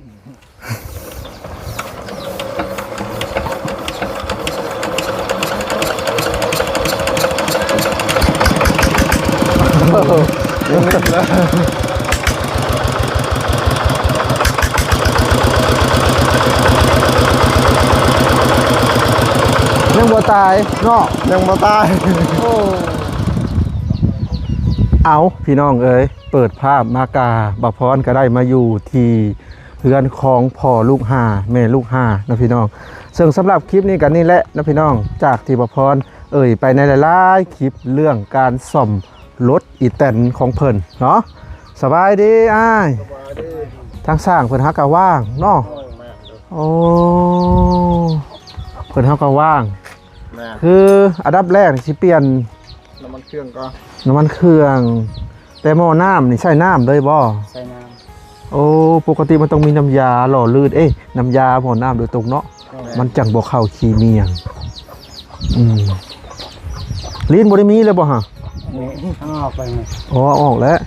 ยังบ่ตายเนาะยังบ่ตายเอาพี่น้องเอ้ยเปิดภาพมากาบพรก็ได้มาอยู่ที่เรือนของพ่อลูกห้าแม่ลูกห้านะพี่น้องซึ่งสำหรับคลิปนี้กันนี่แหละนะพี่น้องจากที่บพรไปในหลายๆคลิปเรื่องการซ่อมรถอีแตนของเพิ่นเนาะสบายดีอ้ายทางสร้างเพิ่นฮักกะว่างเนาะโอ้เพิ่นฮักกะว่างคืออันดับแรกสิเปลี่ยนน้ำมันเครื่องก็น้ำมันเครื่องแต่หม้อน้ำนี่ใช้น้ำเลยบ่ใช้น้ำโอ้ปกติมันต้องมีน้ำยาหล่อลื่นน้ำยาหม้อน้ำโดยตรงเนาะมันจังบ่เข้าขี้เมียงลิ้นบ่ได้มีเลยบ่ฮะออกไปอ๋อออกแล้ว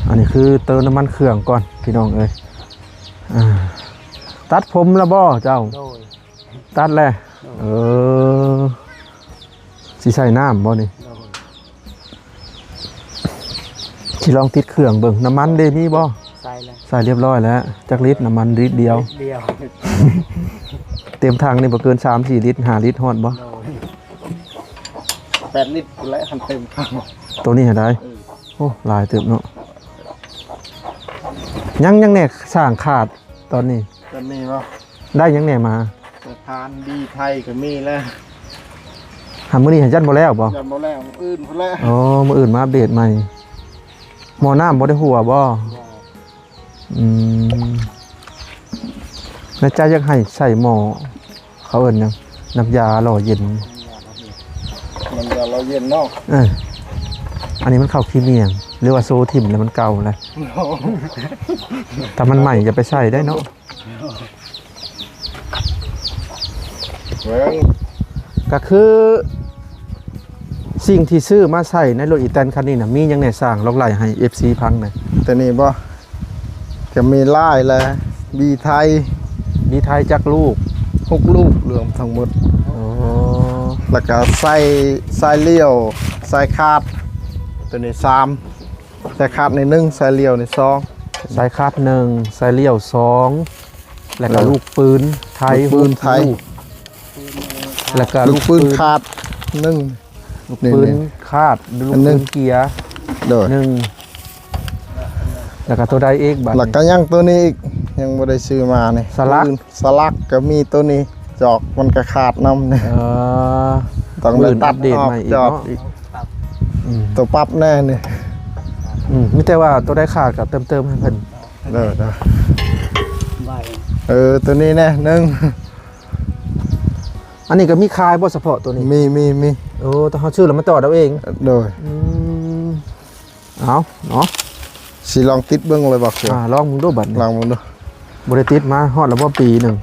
อันนี้คือเติมน้ำมันเครื่องก่อนพี่น้องเอ้ยตัดผมแล้วบ่เจ้าตัดแล้วสิใส่น้ำบ่นี่สิลองติดเครื่องเบิ่งน้ำมันเดมีบ่ใส่เรียบร้อยแล้วจักลิตรน้ำมันลิตรเดียวเต็มถังนี่บ่เกิน 3-4 ลิตร5 ลิตรฮอดบ่8 ลิตรและคันเต็มถังตัวนี้เห็นได้โอ้หลายเติบเนาะยังแน่สร้างขาดตอนนี้บ่ได้ยังแน่มาทานดีไทยก็มีแล้วหามื้อนี้เห็นยันบ่แล้วบ่ยันบ่แล้วอื่นพุ่นแล้วอ๋อมื้ออื่นมาอัปเดตใหม่หม้อน้ำบ่ได้หัวบ่แม่จ้าอยากให้ใส่หม้อเขาเอิ้นหยังน้ำยาหล่อเย็นน้ำยาหล่อเย็นเนาะอันนี้มันเข้าขี้เมียงหรือว่าโซทิ่มแล้วมันเก่าแล้วถ้ามันใหม่จะไปใส่ได้เนาะก็คือสิ่งที่ซื้อมาใส่ในรถอีแตนคันนี้นะมียังไงสร้างลองไล่ให้ FC พังหน่อยแต่นี่บ่จะมีลายแล้วบีไทยจักลูก6 ลูกรวมทั้งหมดแล้วก็ใส่เลี้ยวใส่คาดตัวนี้3ใส่คาดใน1ใส่เลี้ยวใน2ใส่คาด1ใส่เลี้ยว2แล้วก็ลูกปืนไทยแล้วก็ลูกปืนคาด1ลูกปืนคาดลูกปืนเกียร์1แล้วก็ตัวใดอีกบัดแล้วก็ยังตัวนี้อีกยังบ่ได้ซื้อมานี่สลักก็มีตัวนี้จอกมันก็ขาดนำนี่ต้องได้ตัดเดตใหม่อีกเนาะตัวปรับแน่นี่มีแต่ว่าตัวได้ขาดกับเติมให้เพิ่นตัวนี้แน่อันนี้ก็มีคายบ่เฉพาะตัวนี้มีโอ้ต้องเฮาชื่อแล้วมาต่อเอาเองโดยเอาเนาะสิลองติดเบิ่งเลยบ่ครับลองมึงดูบัดลองมึงดูบ่ได้ติดมาฮอดแล้วบ่ปีนึง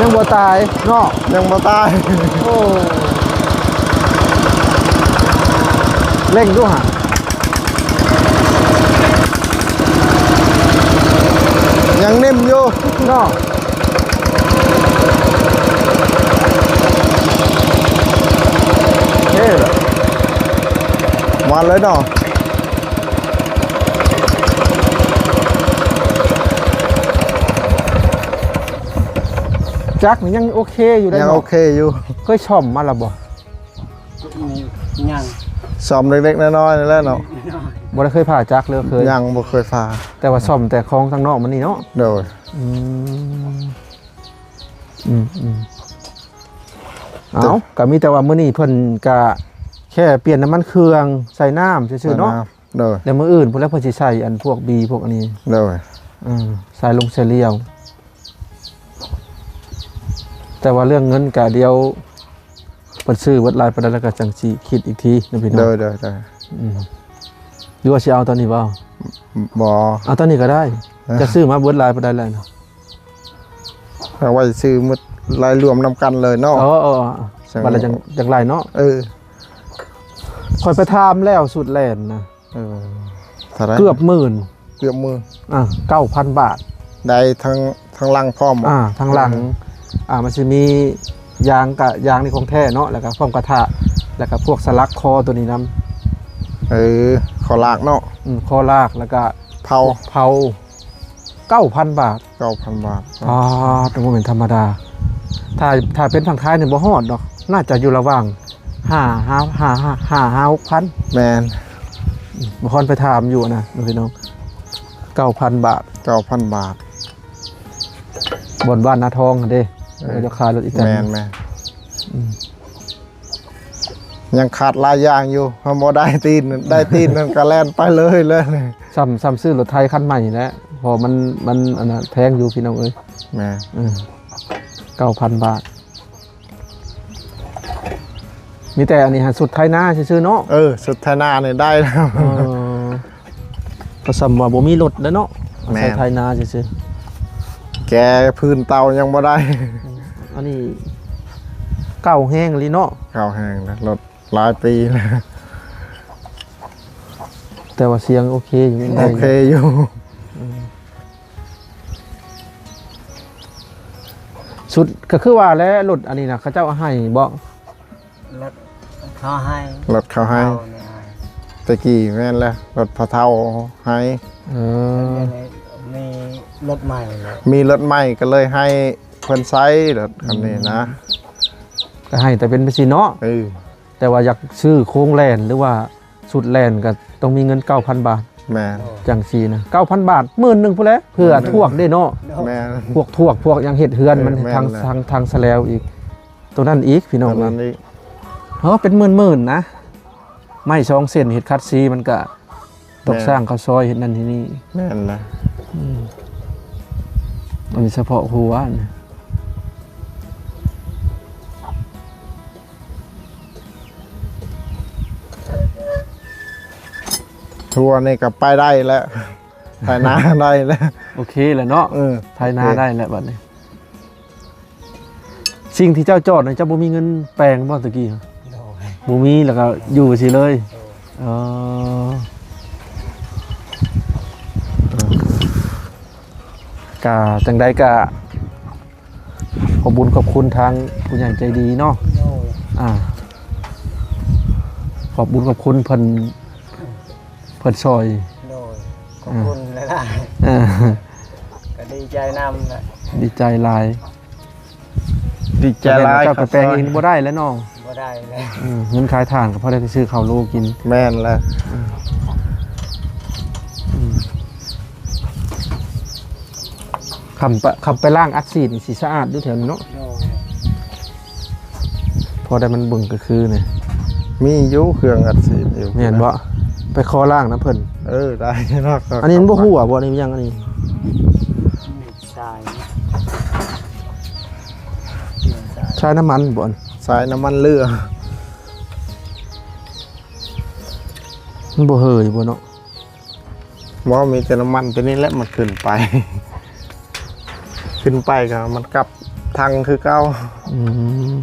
ยังบ่ตายเนาะยังบ่ตายโอ้เร่งดูฮะยังนิ่มอยู่เนาะมาเลยเนาะจักนี่ยังโอเคอยู่ได้ยังโอเคอยู่เคยช่อมมาแล้วบ่ยังซ่อมเล็กๆน้อยๆแล้วเนาะบ่ได้เคยผ่าจักเลยเคยยังบ่เคยผ่าแต่ว่าซ่อมแต่ของทางนอกมันนี่เนาะโดยเอาก็มีแต่ว่ามื้อนี้เพิ่นก็แค่เปลี่ยนน้ำมันเครื่องใส่น้ำซื่อๆเนาะโดยแล้วมื้ออื่นเพิ่นแล้วเพิ่นสิใส่อันพวกบีพวกอันนี้โดยใส่ลงใส่เลี้ยวแต่ว่าเรื่องเงินก็เดียว ปัดซื้อวัดลายประดับแล้วก็จังสีคิดอีกทีนะพี่น้อง เด้อ หรือว่าสิเอาตอนนี้เปล่า บ่ เอาตอนนี้ก็ได้ จะซื้อมาวัดลายประดับแล้วเนาะ เอาไว้ซื้อหมดรายรวมนำกันเลยเนาะ อ๋อบัดละจังไรเนาะ คอยไปทามแล้วสุดแลนนะ เท่าไหร่ เกือบหมื่น เกือบมือ 9,000 บาท ได้ทั้งลังพร้อม ทางหลังมันจะมียางกับยางในของแท้เนาะแล้วก็พร้อมกระทะแล้วก็พวกสลักคอตัวนี้นำขอลากเนาะ คอลากแล้วก็ เผา 9,000 บาท 9,000 บาท ตรงนี้เป็นธรรมดาถ้าเป็นฝั่งท้ายเนี่ยบ่ฮอดดอกน่าจะอยู่ระหว่าง6,000 แมน บ่ฮอนไปถามอยู่นะพี่น้อง 9,000 บาท 9,000 บาท บนบ้านนาทองเด้จะขายรถอีก แมนยังขาดหลายอย่างอยู่พอบ่ได้ตีนนั่นก็แล่นไปเลยซ้ำซื้อรถไทยคันใหม่แล้วพอมันอันน่ะแพงอยู่พี่น้องเอ้ย แม่ 9,000 บาท มีแต่อันนี้สุดไทยหน้าซื่อๆเนาะ สุดท้ายหน้าเนี่ยได้แล้ว ก็ซ้ำว่าบ่มีรถแล้วเนาะ แม่ ใส่ไทยหน้าซื่อ แกพื้นเตายังบ่ได้ ๆอันนี้เก่าแห้งเลยเนาะ เก่าแห้งแล้วรถหลายปีแล้ว แต่ว่าเสียงโอเคอยู่ยังได้ โอเคอยู่ สุดก็คือว่าแล้วรถอันนี้นะเขาเจ้าให้บ่ รถเขาให้ รถเขาให้ เขาเนี่ยให้ ตะกี้แม่นแล้วรถพอเท่าให้ มีรถใหม่เลย มีรถใหม่ก็เลยให้เพิ่นใช้รถคันนี้นะ ก็ให้แต่เป็นไปสิเนาะแต่ว่าอยากซื้อโค้งแลนหรือว่าสุดแลนก็ต้องมีเงิน 9,000 บาท แม่ จังซีนะ 9,000 บาท10,000พุ่นแหละเพื่อทวกได้เนาะ แม่ พวกยังเฮ็ดเฮือนมัน แม่น ทางแสลวอีก ตัวนั้นอีกพี่น้อง ตอนนั้นนี่ เป็นหมื่นๆนะไม้2เส้นเฮ็ดคัดซีมันก็ตกสร้างข้าวซอยเฮ็ดนั่นที่นี่ แม่นนะ อันนี้เฉพาะหัวนะ ทัวร์นี่ก็ไปได้แล้วไปนาได้แล้ว โอเคแหละเนาะ ไทยนาได้แล้วบัดนี้สิ่งที่เจ้าจอดน่ะเจ้าบ่มีเงินแปลงบ่ตะกี้เหรอ โดย บ่มีแล้วก็อยู่สิเลยกะจังใดกะขอบคุญขอบคุณทางผู้ใหญ่ใจดีเนาะ โดย ขอบคุญขอบคุณเพิ่นซอย โดยขอบคุณหลาย อ่า ๆก็ดีใจนำนะ ดีใจหลาย ดีใจหลาย เจ้าไปแปลงเองบ่ได้แล้วเนาะ บ่ได้แล้ว เงินขายถ่านก็พอได้ไปซื้อข้าวโลกิน แม่นแล้ว คำไปล่างอัดซีดนี่สิสะอาดด้วยแถวนี้เนาะ โดย พอได้มันเบิ่งก็คือเนี่ย มีอยู่เครื่องอัดฉีดอยู่ แม่นบ่ไปคอล่างนะเพิ่น ได้เนาะ อันนี้มันบ่ฮู้อ่ะบ่อันนี้มันยังอันนี้ ทราย ใช้น้ำมันบ่อัน สายน้ำมันเรือ มันบ่เฮยบ่เนาะ ว่ามีแต่น้ำมันตัวนี้แหละมันขึ้นไป ขึ้นไปก็มันกลับทางคือเก้า อืม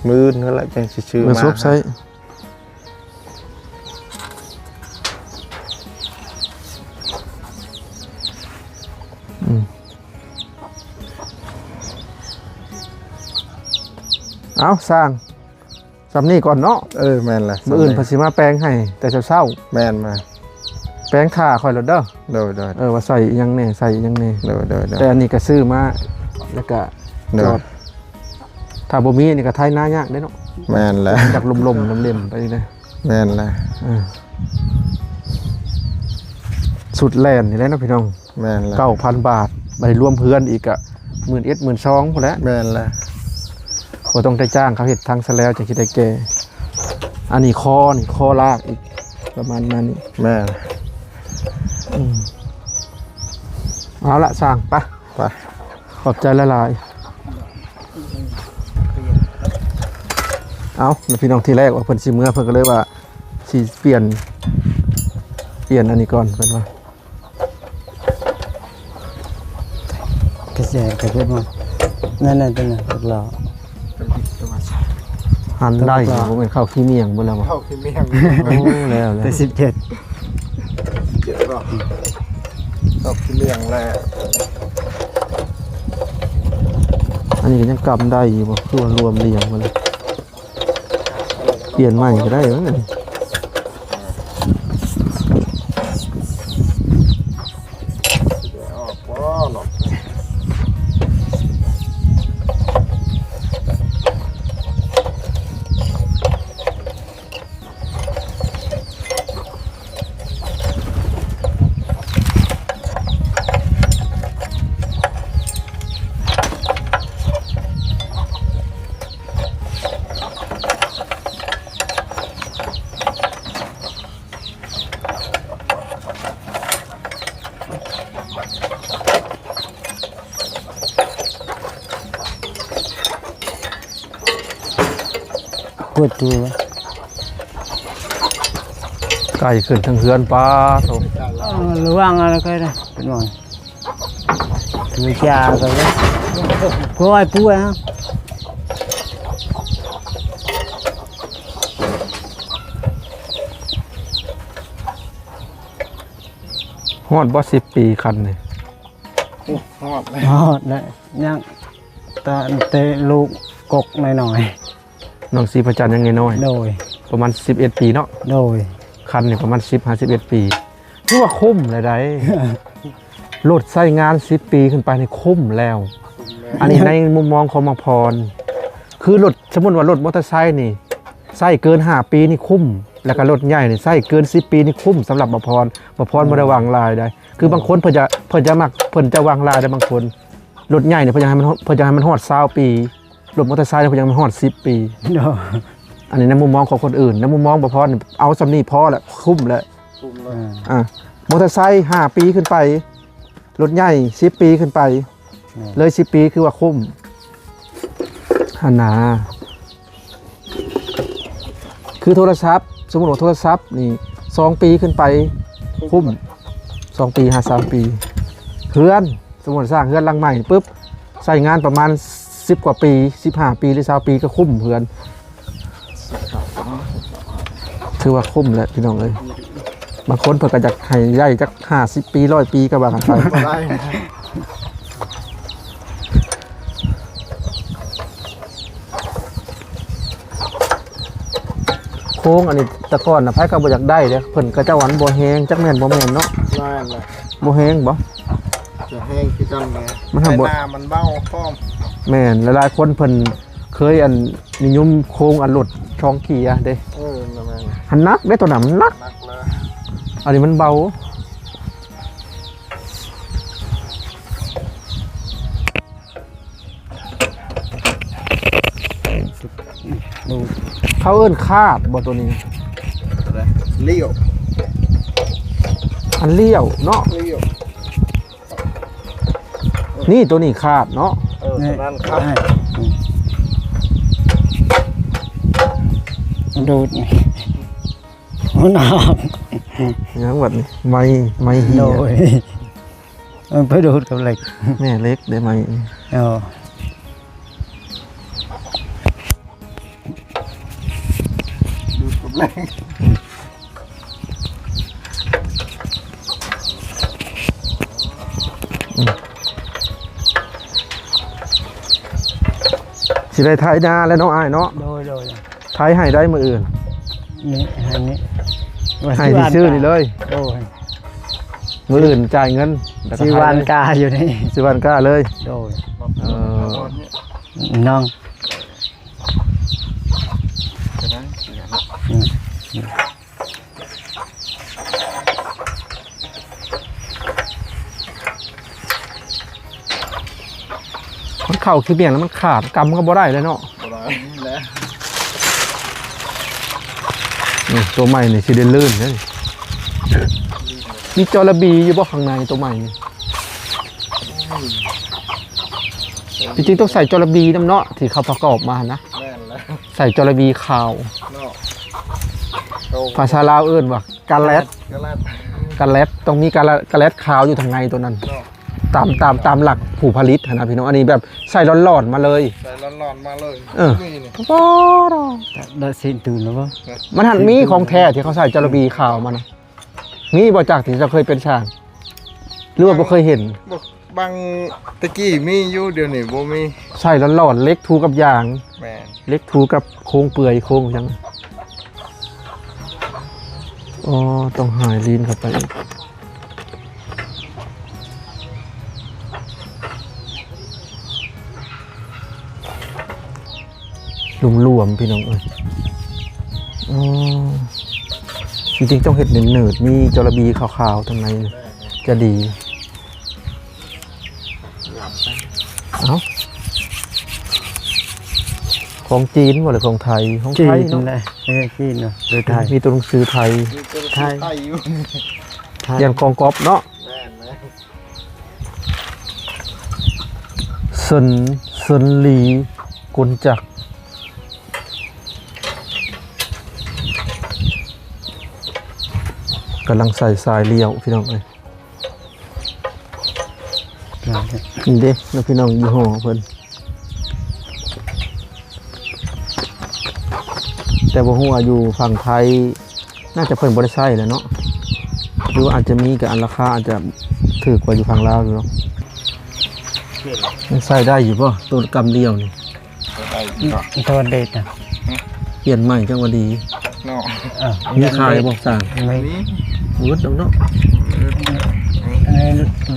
มือนั่นแหละจังสิชื่อ มัน มา ซุบใช้เอาสร้างสำนี่ก่อนเนาะ แม่นแหละ มื้ออื่นเพนสิมาแปลงให้แต่เช้า แม่นมา ๆแปลงท่าค่อยแล้วเด้อ โดย ว่าใส่อิหยังแน่ใส่อิหยังแน่ โดย แต่อันนี้ก็ซื้อมาแล้วก็จอดถ้าบ่มีอันนี่ก็ไทยหน้ายากเด้เนาะ แม่นแหละ จากลมๆน้ำเล่มไปเลย แม่นแหละ สุดแลนนี่แหละเนาะพี่น้อง แม่นแหละ 9,000 บาทไปรวมเพื่อนอีกอะ11,000 12,000พอแล้ว แม่นแหละ บ่ต้องได้จ้างเขาเฮ็ดทางซะแล้วจังสิได้แก่อันนี้คอลากอีกประมาณนั้นนี่ แม่น เอาละสร้างไป ไป ขอบใจหลายๆ เอาแล้วพี่น้องที่แรกว่าเพิ่นสิเมื่อเพิ่นก็เลยว่าสิเปลี่ยนอันนี้ก่อนเพิ่นว่า กระแสกระเพื่อนมานั่นน่ะตัวน่ะตกหล่อ หันได้บ่แม่นเข้าขี้เมียงบ่แล้วบ่ เข้าขี้เมียง โอ้แล้ว แต่17 เจ็บหรอเข้าขี้เมียงแล้ว อันนี้ก็ยังกำได้อยู่บ่คือว่ารวมเรียงมาเลยเปลี่ยนใหม่ก็ได้มั้ง ออกบ่หรอก ปวดตัว ไก่ขึ้นทั้งเฮือนป้าโต ระวังอะไรก็ได้เป็นหมอนถือจาก็เลยกล้วยป่วยฮะ ฮอดบ่10 ปีคันนี่ หอดเลย ฮอดได้ยังตอนเตะลูกกกหน่อย น้องสีประจันยังน้อย ๆโดย ประมาณ11 ปีเนาะ โดย คันนี่ประมาณ10-11 ปีถือว่าคุ้มเลยได้ รถใช้งาน10 ปีขึ้นไปนี่คุ้มแล้ว อันนี้ในมุมมองของมังพร คือรถสมมุติว่ารถมอเตอร์ไซค์นี่ใช้เกิน5 ปีนี่คุ้ม แล้วก็รถใหญ่นี่ใช้เกิน10 ปีนี่คุ้มสำหรับมังพรบ่ได้วางลายได้ คือบางคนเพิ่นจะมักเพิ่นจะวางลายได้บางคนรถใหญ่นี่เพิ่นจะให้มันฮอด20 ปีรถมอเตอร์ไซค์นี่เพิ่นยังให้มันฮอด10 ปี โดย อันนี้ในมุมมองของคนอื่นในมุมมองบ่พอนี่เอาสำนี้พอแหละคุ้มแล้ว คุมเลย อ่ะมอเตอร์ไซค์5 ปีขึ้นไปรถใหญ่10 ปีขึ้นไป เลย10 ปีคือว่าคุ้มหันนาคือโทรศัพท์สมมติว่าโทรศัพท์นี่2 ปีขึ้นไปคุ้ม2 ปี3 ปีเฮือนสมมติสร้างเฮือนหลังใหม่ปุ๊บใช้งานประมาณ10 กว่าปี15 ปีหรือ20 ปีก็คุ้มเฮือนถือว่าคุ้มแหละพี่น้องเอ้ยบางคนเพิ่นก็อยากให้ใหญ่จัก50 ปี100 ปีก็ว่ากันไป บ่ได้นะ โค้งอันนี้แตะก่อนนะไผก็บ่อยากได้เด้อเพิ่นก็จะหวานบ่แฮงจักแม่นบ่แม่นเนาะ ได้เลย บ่แฮงบ่ จะแห้งคือกันเลย มันทำบ่ หน้ามันเบ้าพร้อม แม่นหลายๆคนเพิ่นเคยอันนิยมโค้งอันรถช่องเกียร์เด้ นั่นแม่ง หันนักได้ตัวหนามันนัก นักเลย อันนี้มันเบา ดู เขาเอิ้นคาดบ่ตัวนี้ เลี้ยว อันเลี้ยวเนาะ เลี้ยว นี่ตัวนี้คาดเนาะ ตอนนั้นครับ ดูดมันออก อย่างแบบนี้ไม่เหี โด ย ยมันไปดูดกับเหล็ก แม่เล็กได้ไหม เอา ดูดกับแรง สิได้ไทยนาแล้วเนาะอ้ายเนาะ โดย ไทยให้ได้มื้ออื่น นี่อันนี้ ให้ที่ชื่อนี่เลย โดย มื้ออื่นจ่ายเงินแล้วก็ ชื่อ ให้ วาน เลย กาอยู่นี่ ซื้อวันกล้าเลย โดย เออ น้อง มันเข้าขี้เบี่ยงแล้วมันขาดกำก็บ่ได้เลยเนาะ บ่ได้แล้ว นี่ตัวใหม่นี่สิเดนลื่นเลยมีจระบีอยู่บ่ข้างในตัวใหม่นี่จริงๆต้องใส่จระบีน้ำเนาะที่เขาประกอบมานะ แม่นแล้ว ใส่จระบีขาว เนาะ ภาษาลาวเอิ้นว่ากาแลด กะลัด กาแลดต้องมีกาแลดขาวอยู่ทางในตัวนั้น เนาะ ตามหลักผู้ผลิตนะพี่น้องอันนี้แบบใส่ร้อนๆมาเลย ใส่ร้อนๆมาเลย เออ นี่นี่ ได้สิ้นตื่นแล้วบ่ มันหันมีของแท้ที่เขาใส่จระบีขาวมานะมีบ่จากที่จะเคยเป็นช่างหรือว่าบ่เคยเห็น บางตะกี้มีอยู่เดี๋ยวนี้บ่มี ใส่ร้อนๆเล็กทูกับยาง แม่น เล็กทูกับโครงเปื่อยโครงยังอ๋อต้องหายลีนเข้าไปอีกรวมๆพี่น้องเอ้ยอ๋อจริงๆต้องเห็ดเนิดๆมีจระบีขาวๆทางในเนี่ยจะดี เอ้าของจีนบ่หรือของไทยของ จี ไทย น เนาะ ได้จีนเนาะโดยไทย มีตัวหนังสือไทย มีตัว ไทย ไทยอยู่ ไทย ยันกองกอบเนาะ แม่นนะ เซินหลีกุนจักรกำลังใส่สายเลี้ยวพี่น้องเอ้ยนี่เด้แล้วพี่น้องยี่ห้อเพิ่นแต่บ่ฮู้ว่าอยู่ฝั่งไทยน่าจะเพิ่นบ่ได้ใช้แหล้วเนาะหรือว่าอาจจะมีกับอันราคาอาจจะถูกกว่าอยู่ฝั่งลาวอยู่เนาะยังใส่ได้อยู่ป่ะตัวกำเลี้ยวนี่ ได้อยู่เนาะ ตัวเด็ดอ่ะ เปลี่ยนใหม่จังว่าดี เนาะ มีขายบอกสั่ง ไม่ นี่ วุ้ดเอาเนาะ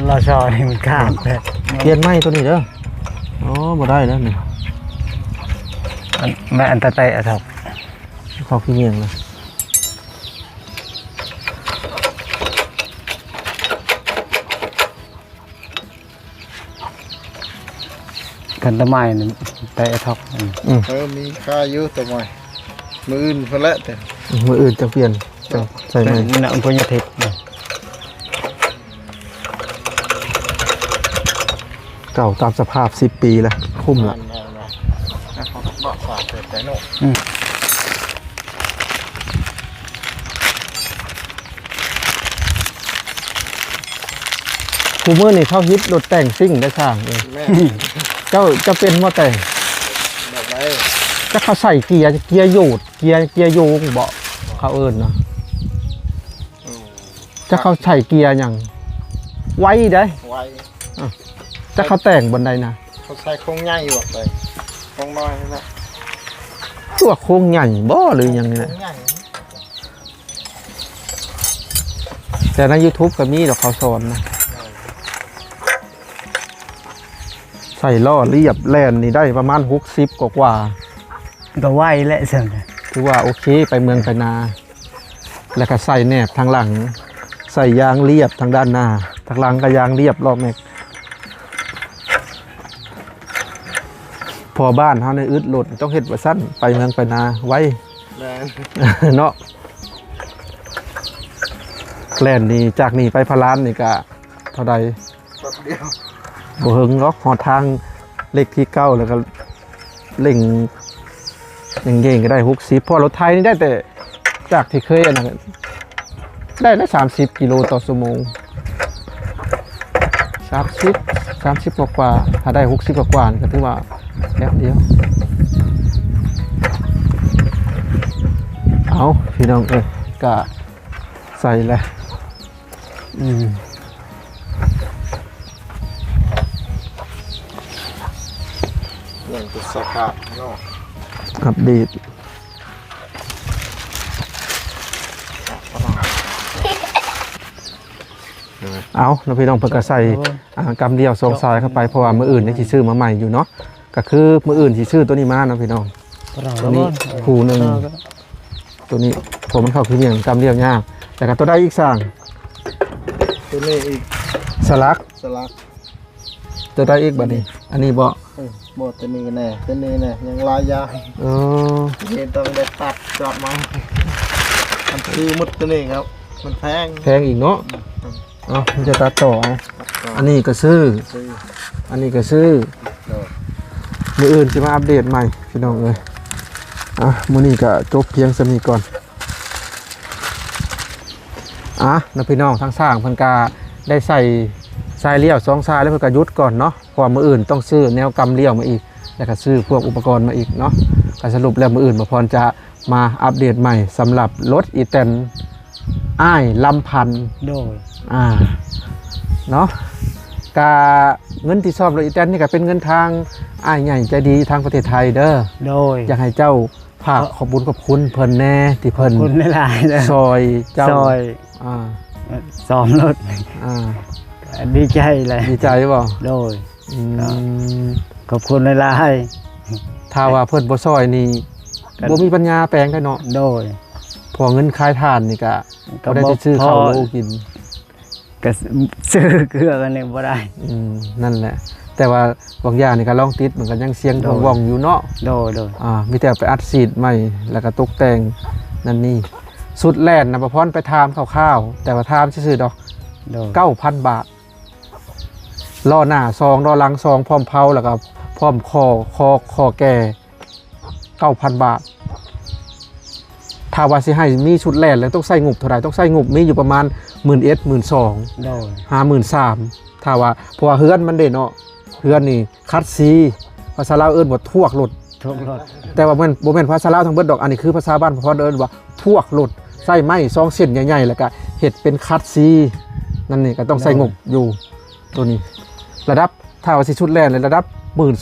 รอชอนี่มันข้ามแต่ เปลี่ยนใหม่ตัวนี้เด้ออ๋อบ่ได้แล้วนี่ ไม่อันตรายอะครับ ขอขี้เงียงเลย กันตะไม้นี่แต่ท็อก มีค่าอยู่แต่ไม่มืออื่นเพิ่นละแต่ มืออื่นจะเปลี่ยนจะใส่ใหม่ มันอันพญาเทพ เก่าตามสภาพ10 ปีแล้วคุ้มละ นั่นนะเขาบอกฝากเสร็จใจโน่ คูเมอร์นี่เขาฮิตรถแต่งซิ่งได้ช่างเลย แม่ เจ้าจะเป็นมอแต่ง แบบไร จะเขาใส่เกียร์โยดเกียร์โยงเบาะเขาเอิญนะจะเขาใส่เกียร์อย่างไว้ได้ ไว จะเขาแต่งบนใดนะ เขาใส่โครงใหญ่อยู่ไปโครงน้อยนะ ตัวโค้งใหญ่บ่หรืออย่างนี้ โคร นะ งใหญ่ แต่ใน YouTube ก็มีดอกเขาสอนนะใส่ล้อเรียบแล่นนี่ได้ประมาณ60กว่า ก็ไหวและเสริม ถือว่าโอเคไปเมืองไปนา แล้วก็ใส่แนบทางหลัง ใส่ยางเรียบทางด้านหน้าทางหลังก็ยางเรียบรอบแม็กพอบ้านเฮาในอึดหลดต้องเฮ็ดว่าสั้นไปเมืองไปนาไว้ แม่น เนาะแล่นนี่จากนี่ไปพะลานนี่ก็เท่าใด แป๊บเดียว บ่เฮิงหรอกหอทางเลขที่9แล้วก็เร่งเก่งๆก็ได้60พอรถไทยนี่ได้แต่จากที่เคยอันนั้นได้ละ30กิโลต่อชั่วโมง30กว่าๆถ้าได้60กว่าๆนี่ก็ถือว่าแป๊บเดียวเอาพี่น้องก็ใส่แล้ว อย่างตัวสภาพเนาะ อัปเดตเอาแล้วพี่น้องเพิ่นก็ใส่กำเดียว2สายเข้าไปเพราะว่ามื้ออื่นนี่สิซื้อมาใหม่อยู่เนาะก็คือมื้ออื่นสิซื้อตัวนี้มาเนาะพี่น้องตัวนี้คู่หนึงตัวนี้ผมมันเข้าคืออย่างกำเดียวยากแต่ก็ตัวได้อีกสั่ง ตัวนี้อีก สลัก สลัก ตัวได้อีกบัดนี้ อันนี้บ่ บทตัวนี้แน่ตัวนี้แน่ยังลายยาว เออ นี่ต้องได้ตัดจอดมามันคือมุดตัวนี้ครับ มันแพง แพงอีกเนาะเอามันจะตัดต่อเอาอันนี้ก็ซื้อ ซื้อ อันนี้ก็ซื้อ เดี๋ยว มื้ออื่นสิมาอัปเดตใหม่พี่น้องเอ้ย มื้อนี้ก็จบเพียงสำนี้ก่อนนะพี่น้องทั้งสร้างเพิ่นก็ได้ใส่ทรายเลี้ยว2ทรายแล้วเพิ่นก็หยุดก่อนเนาะเพราะว่ามื้ออื่นต้องซื้อแนวกำเลี้ยวมาอีกแล้วก็ซื้อพวกอุปกรณ์มาอีกเนาะก็สรุปแล้วมื้ออื่นบ่พรจะมาอัปเดตใหม่สำหรับรถอีแตนอ้ายลำพันธ์ โดย เนาะกาเงินที่ซ่อมรถอีแตนนี่ก็เป็นเงินทางอ้ายใหญ่ใจดีทางประเทศไทยเด้อ โดย อยากให้เจ้าภาคขอบคุญขอบคุณเพิ่นแน่ที่เพิ่น คุณหลายๆเลย ซอยเจ้า ซอย อ่า ซ้อมรถ อ่า ดีใจเลย ดีใจบ่ โดย อืม ขอบคุณหลาย ถ้าว่าเพิ่นบ่ซอยนี่บ่มีปัญญาแปลงได้เนาะ ๆโดย พอเงินขายทานนี่ก็บ่ได้จะซื้อข้าวโลกิน ก็ซื้อเกลือกันเนี่ยบ่ได้ นั่นแหละ แต่ว่าบางอย่างนี่ก็ลองติดมันก็ยังเสียงว่องๆอยู่เนาะ โดย มีแต่ไปอัดซีดใหม่แล้วก็ตกแต่งนั่นนี่สุดแล่นนะประพรไปทามข้าวๆแต่ว่าทามซื่อๆดอก โดย 9,000 บาทล้อหน้าซองล้อหลังซองพร้อมเผาแล้วก็พร้อมคอแก่ 9,000 บาทถ้าว่าสิให้มีชุดแล่นแล้วต้องใส่งบเท่าไหร่ต้องใส่งบมีอยู่ประมาณ 11,000 12,000 โดย 53,000ถ้าว่าเพราะว่าเฮือนมันเด่นเนาะเฮือนนี่คัดซีภาษาลาวเอิ้นว่าทวกรถ ทุกรถ แต่ว่ามันบ่แม่นภาษาลาวทั้งเบิดดอกอันนี้คือภาษาบ้านพอเอิ้นว่าพวกรถใส่ไม้ซองเส้นใหญ่ๆแล้วก็เฮ็ดเป็นคัดซีนั่นนี่ก็ต้องใส่งบอยู่ตัวนี้ ระดับถ้าว่าสิชุดแล่นเลยระดับ 12,000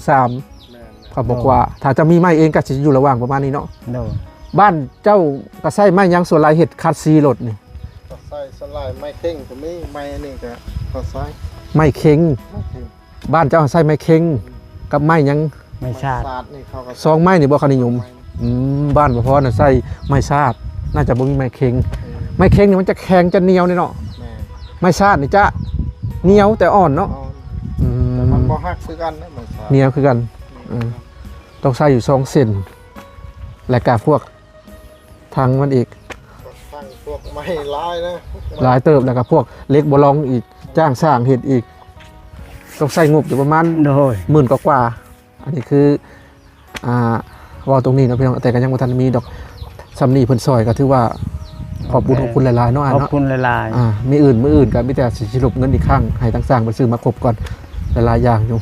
13,000เขาบอกว่าถ้าจะมีไม้เองก็สิอยู่ระหว่างประมาณนี้เนาะ โดย บ้านเจ้าก็ใส่ไม้หยังส่วนหลายเฮ็ดคัดซีรถนี่ ก็ใส่สลายไม้เข่งก็มีไม้อันนี้ก็ใส่ ไม้เค็ง ไม้เข่ง บ้านเจ้าใส่ไม้เค็งกับไม้หยัง ไม่ชาติ สาดนี่เขาก็ ซองไม้นี่บ่เขานิยมบ้านบ่พอน่ะใส่ไม้ซาดน่าจะบ่มีไม้เค็งไม้เค็งนี่มันจะแข็งจะเหนียวนี่เนาะ แม่ ไม้ซาดนี่จะเหนียวแต่อ่อนเนาะ เอาแต่มันบ่ฮักคือกันนะมันสาด เหนียวคือกันต้องใส่อยู่2เส้นและกาพวกทางมันอีก ตั้งพวกไม้ลายนะ หลายเติบแล้วก็พวกเล็กบ่ลองอีกจ้างสร้างเฮ็ดอีกต้องใส่งบอยู่ประมาณ โดย 10,000กว่าๆอันนี้คือว่าตรงนี้เนาะพี่น้องแต่ก็ยังบ่ทันมีดอกสำนีเพิ่นซอยก็ถือว่าขอบคุณหลายๆเนาะ ขอบ เนาะ คุณหลาย มื้ออื่นก็มีแต่สิสรุปเงินอีกครั้งให้ทั้งสร้างไปซื้อมาครบก่อนหลายๆอย่างอยู่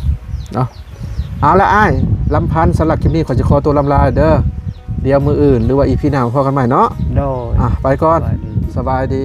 เนาะเอาละอ้ายลำพันธ์สำหรับคลิปนี้ขอจะขอตัวลำลาเด้อเดี๋ยวมื้ออื่นหรือว่าอีพีหน้าพอกันใหม่เนาะ ๆโดย ไปก่อน สวัสดี สบายดี